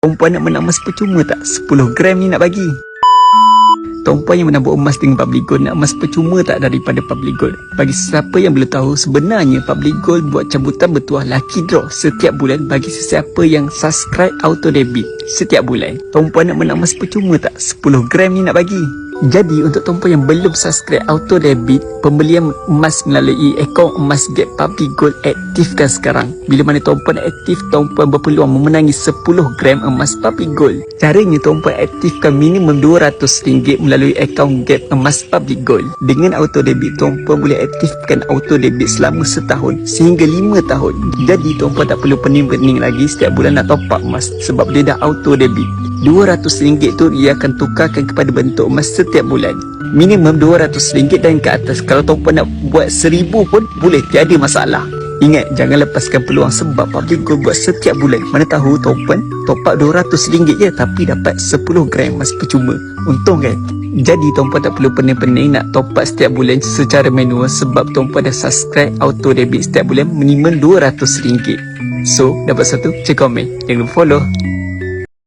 Tuan-puan nak menang emas percuma tak? 10 gram ni nak bagi. Tuan-puan yang menabur emas dengan Public Gold nak emas percuma tak daripada Public Gold? Bagi siapa yang belum tahu, sebenarnya Public Gold buat cabutan bertuah lucky draw setiap bulan bagi sesiapa yang subscribe auto debit setiap bulan. Tuan-puan nak menang emas percuma tak? 10 gram ni nak bagi. Jadi untuk tuan-puan yang belum subscribe auto debit, pembelian emas melalui akaun emas Gap Public Gold aktifkan sekarang. Bila mana tuan-puan aktif, tuan-puan berpeluang memenangi 10 gram emas Public Gold. Caranya tuan-puan aktifkan minimum RM200 melalui akaun Gap emas Public Gold. Dengan auto debit, tuan-puan boleh aktifkan auto debit selama setahun sehingga 5 tahun. Jadi tuan-puan tak perlu pening-pening lagi setiap bulan nak top up emas sebab dia dah auto debit. RM200 tu dia akan tukarkan kepada bentuk emas setiap bulan. Minimum RM200 dan ke atas. Kalau tuan-puan nak buat 1000 pun boleh, tiada masalah. Ingat, jangan lepaskan peluang sebab Public Gold buat setiap bulan. Mana tahu tuan-puan top up RM200 je tapi dapat 10 gram emas percuma. Untung kan? Jadi tuan-puan tak perlu pening-pening nak top up setiap bulan secara manual sebab tuan-puan dah subscribe auto debit setiap bulan minimum RM200. So, dapat satu, cek komen. Jangan lupa follow.